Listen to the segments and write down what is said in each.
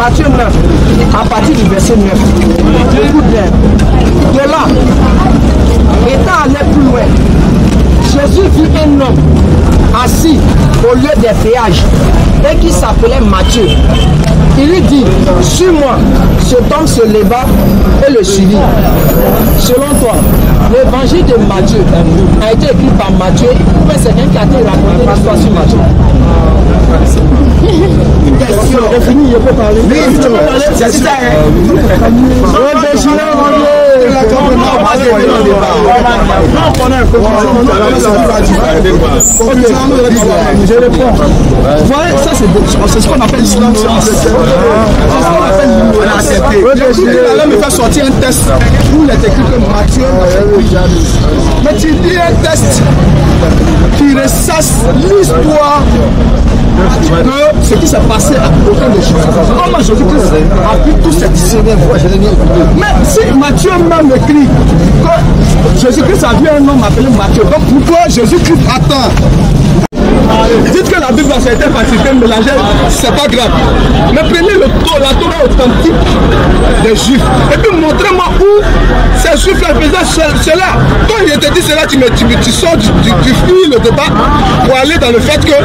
Matthieu 9, à partir du verset 9. Écoute bien. De là, étant allé plus loin, Jésus vit un homme assis au lieu des péages et qui s'appelait Matthieu. Il lui dit, suis-moi. Cet homme se leva et le suivit. Selon toi, l'évangile de Matthieu a été écrit par Matthieu, mais c'est quelqu'un qui a été raconté l'histoire sur Matthieu. Question, c'est fini, je peux parler. Oui, tu peux parler, c'est ça. Je réponds. Voilà, ça c'est ce qu'on appelle l'islam. C'est ce qu'on appelle l'islam. Il me fait sortir un test où il est écrit que Matthieu. Mais tu dis un test qui ressasse l'histoire de ce qui s'est passé au temps de Jésus. Comment Jésus-Christ a pu tout cette histoire. Mais si Matthieu même écrit que Jésus-Christ a vu un homme appelé Matthieu, donc pourquoi Jésus-Christ attend? Dites que la Bible a été falsifiée, mélangée, c'est pas grave. Mais prenez la Torah authentique des Juifs et puis montrez-moi où ces Juifs-là faisaient cela. Quand il te dit cela, tu sors du fil le débat pour aller dans le fait que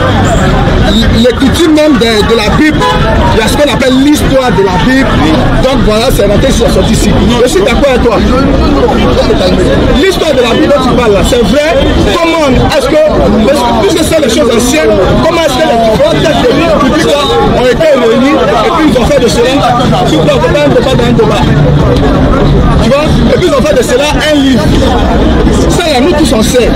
l'écriture même de la Bible, il y a ce qu'on appelle l'histoire de la Bible. Donc voilà, c'est la thèse qui est sortie ici. Je suis d'accord avec toi. L'histoire de la Bible dont tu parles là, c'est vrai. Comment est-ce que, puisque c'est les choses anciennes, comment est-ce que les différentes têtes de l'île publique ont été réunies et puis ils ont fait de cela, tu vois, c'est pas un débat dans un débat. Tu vois, et puis ils ont fait de cela un livre. Ça là, nous tous on sait.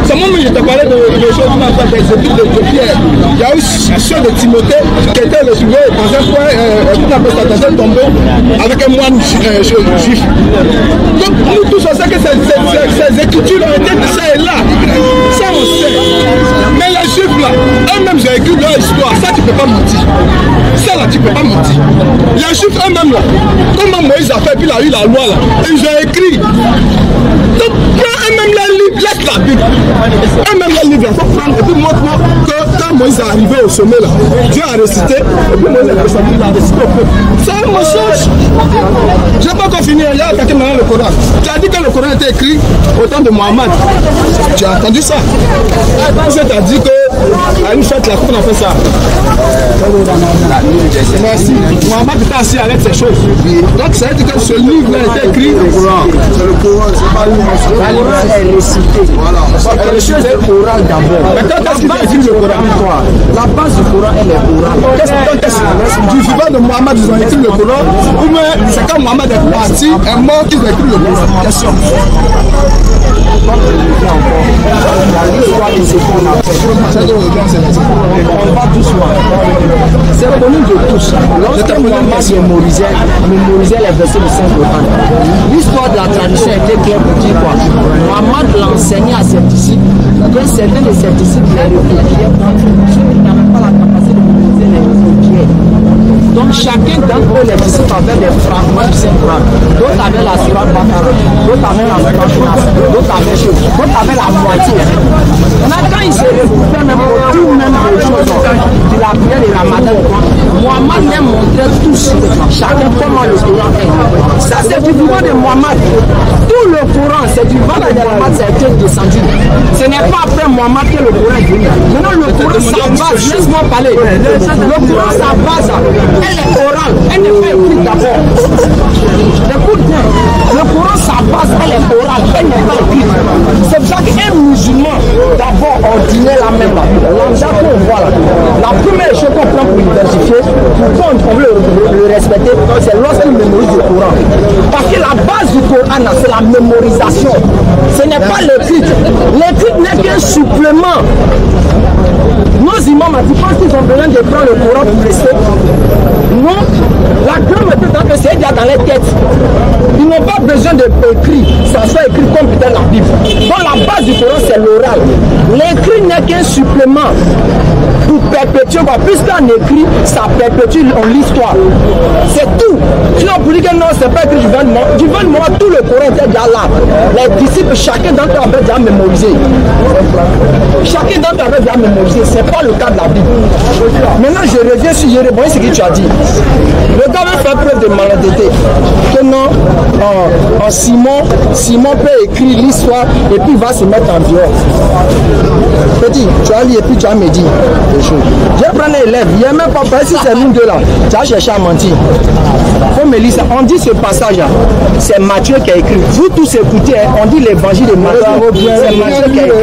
C'est moi je te parlais de choses qui m'ont fait des épîtres de Pierre. Il y a eu ceux de Timothée qui était retrouvé dans un coin, dans un tombeau avec un moine juif. Donc nous tous on sait que ces écritures ont été de ça et là. Ça on sait. Mais les juifs là, eux-mêmes ont écrit leur histoire. Ça tu peux pas mentir. Ça là tu peux pas mentir. Les juifs eux-mêmes là, comment Moïse a fait, puis il a eu la loi là, ils ont écrit. Donc prends eux-mêmes les livres, laisse la Bible. Eux-mêmes les livres, il faut prendre et puis montre-moi que quand Moïse est arrivé au sommet là, Dieu a récité, et puis Moïse est descendu, il a récité au peuple. C'est un mensonge. Je n'ai pas encore fini, il y a attaqué maintenant le Coran. Tu as dit que le Coran était écrit au temps de Mohammed. Tu as entendu ça? Tu as dit que à une fête là, comment on a fait ça? Merci. Mohammed était assis avec ces choses. Donc ça veut dire que ce livre là était écrit. C'est le Coran, c'est pas lui. La loi est récitée. Voilà. Les choses est Coran d'abord. Mais quand est-ce qu'il a écrit le Coran? La base du Coran est le Coran. Qu'est-ce du vivant de Mohammed, ils ont écrit le Coran? Ou bien c'est quand Mohammed est parti, est mort qu'ils ont écrit le Coran? Question. On va doucement. C'est reconnu de tous. Lorsque Mohammed mémorisait les versets du Saint-Coran, l'histoire de la tradition était claire pour dire quoi? Mohammed l'enseignait à ses disciples, que certains de ses disciples les recopiaient, ceux qui n'avaient pas la capacité de mémoriser les recopiaient. Donc chacun d'entre eux, les disciples avaient des fragments du Saint-Coran. D'autres avaient la Sourate Bakara, d'autres avaient la Sourate Nas, d'autres avaient chose, d'autres avaient la moitié. Maintenant, quand ils se retrouvaient même pour tout même les choses de la prière de Ramadan, Mohammed les montrait tous, chacun comment le Coran est. Ça c'est du vivant de Mohammed. Tout le Coran, c'est du vivant de Mohammed, ça a été descendu. Ce n'est pas après Mohammed que le Coran est venu. Maintenant le Coran, sa base, laisse-moi parler. Le Coran, sa base, elle est orale, elle n'est pas écrite d'abord. Écoute bien, le Coran, sa base, elle est orale, elle n'est pas écrite. C'est pour ça qu'un musulman, d'abord, ordinaire la même, lambda qu'on voit là, la première chose qu'on prend pour l'identifier, pour qu'on veut le respecter, c'est lorsqu'il mémorise le Coran. Parce que la base du Coran, c'est la mémorisation. Ce n'est pas l'écrit. L'écrit n'est qu'un supplément. Nos imams, tu penses qu'ils ont besoin de prendre le Coran pour rester? Non. La grande méthode, c'est déjà dans les têtes. Ils Ils n'ont pas besoin d'écrit, ça soit écrit comme peut-être la Bible. Donc la base du Coran, c'est l'oral. L'écrit n'est qu'un supplément pour perpétuer, puisqu'on écrit, ça perpétue l'histoire. C'est tout. Sinon, pour dire que non, c'est pas écrit du 20 mois. Du 20 mois, tout le Coran était déjà là. Les disciples, chacun d'entre eux avait déjà mémorisé. Chacun d'entre eux avait déjà mémorisé. C'est pas le cas de la Bible. Maintenant, je reviens sur Jérémie, ce que tu as dit. Le gars va faire preuve de malhonnêteté. Que non, Simon peut écrire l'histoire et puis il va se mettre en viol. Petit, tu as lu et puis tu as médit des choses. Je prends un élève, il n'y a même pas, si c'est nous deux là, tu as cherché à mentir. Il faut me lire ça. On dit ce passage là, c'est Matthieu qui a écrit. Vous tous écoutez, on dit l'évangile de Matthieu, c'est Matthieu qui a écrit.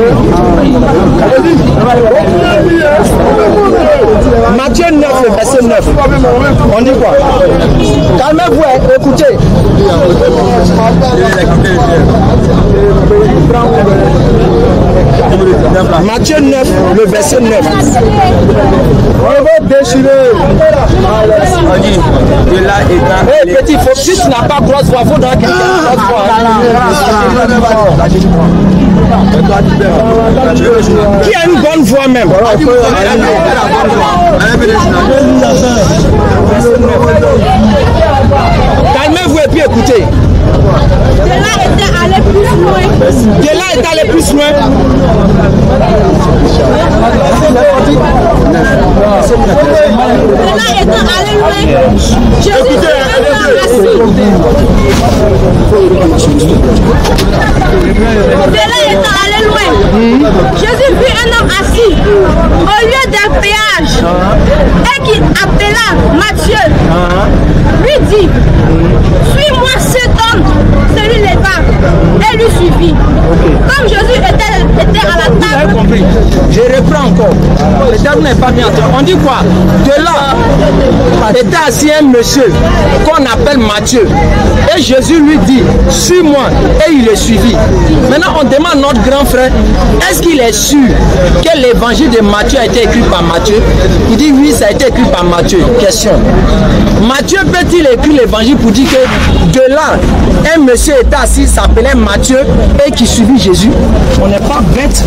Matthieu 9, verset 9. On dit quoi? Calmez-vous, écoutez. Matthieu 9, le verset 9. On va déchirer. On dit, de là étant. Hey, petit, faut, si tu n'as pas grosse voix, faut dans quelqu'un grosse voix. Qui a une bonne voix même? Calmez-vous et puis écoutez. De là était allé plus loin. De là est allé plus loin. De là étant allé loin. Jésus fut un homme assis. De là étant allé loin. Jésus fut un homme assis au lieu d'un péage et qui appela Matthieu. Lui dit, suis-moi cet homme. Celui leva et lui suivit. Comme Jésus était à la table. Compris. Je reprends encore. Le terme n'est pas bien entendu. On dit quoi? De là était assis un monsieur qu'on appelle Matthieu. Et Jésus lui dit, suis-moi. Et il le suivit. Maintenant, on demande à notre grand frère, est-ce qu'il est sûr que l'évangile de Matthieu a été écrit par Matthieu? Il dit oui, ça a été écrit par Matthieu. Question. Matthieu peut-il écrire l'évangile pour dire que de là, un monsieur était assis, s'appelait Matthieu et qui suivit Jésus? On n'est pas bête.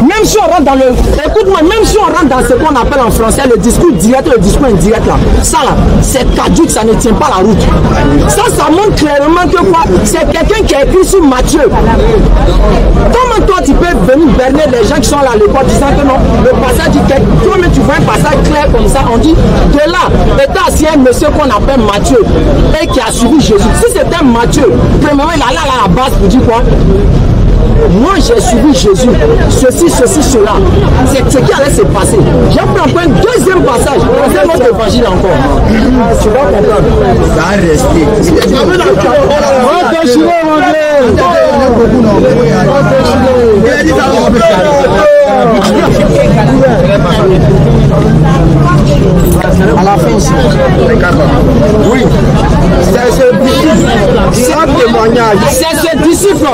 Même si on rentre dans le... Écoute-moi, même si on rentre dans ce qu'on appelle en français le discours direct et le discours indirect là, ça là, c'est caduque, ça ne tient pas la route. Ça montre clairement que quoi? C'est quelqu'un qui a écrit sur Matthieu. Comment toi tu peux venir berner les gens qui sont là à l'école disant que non, le passage dit que toi-même tu vois un passage clair comme ça, on dit de là, était assis un monsieur qu'on appelle Matthieu et qui a suivi Jésus. Si c'était Matthieu, premièrement il allait à la base pour dire quoi? Moi j'ai suivi Jésus, ceci, cela. C'est ce qui allait se passer. J'ai pris encore un deuxième passage, c'est notre évangile encore. Tu vas comprendre. Ça va rester. À la fin ici. Oui. C'est ce témoignage. C'est ce disciple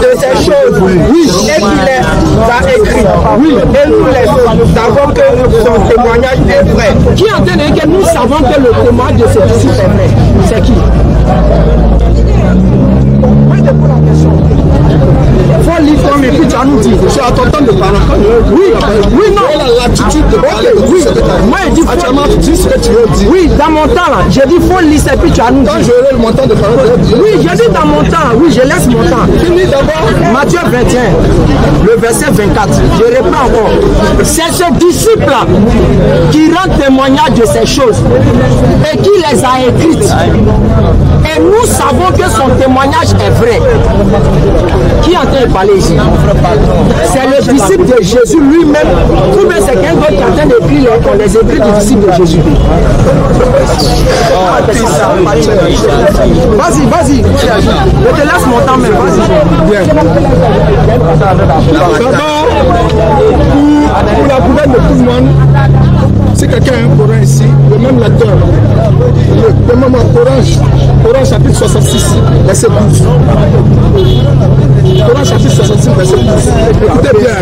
de ces choses. Oui. Et qu'il les a écrits. Oui. Et nous les savons que son témoignage est vrai. Qui a entendu que nous savons que le témoignage de ce disciple est vrai? C'est qui? Faut lire comme et puis tu vas nous dire. C'est à ton temps de parler. Oui, non. Elle a l'attitude de parler. Oui. Moi, je dis actuellement, tu dis ce que tu veux dire. Oui, dans mon temps là, j'ai dit faut lire et puis tu vas nous dire. Quand j'aurai mon temps de parler, oui, j'ai dit dans mon temps. Oui, je laisse mon temps. Finis d'abord. Matthieu 21, le verset 24. Je reprends encore. C'est ce disciple là qui rend témoignage de ces choses et qui les a écrites. Et nous savons que son témoignage est vrai. Qui est en train de parler ici? C'est le disciple de Jésus lui-même. Ou bien c'est quelqu'un qui est en train d'écrire les écrits du disciple de Jésus. Vas-y. Je te laisse mon temps même. Vas-y. Pour la gouverne de tout le monde, si quelqu'un a un Coran ici, le même lecteur, le même Coran chapitre 66, verset 12. Coran chapitre 66, verset 12. Écoutez bien.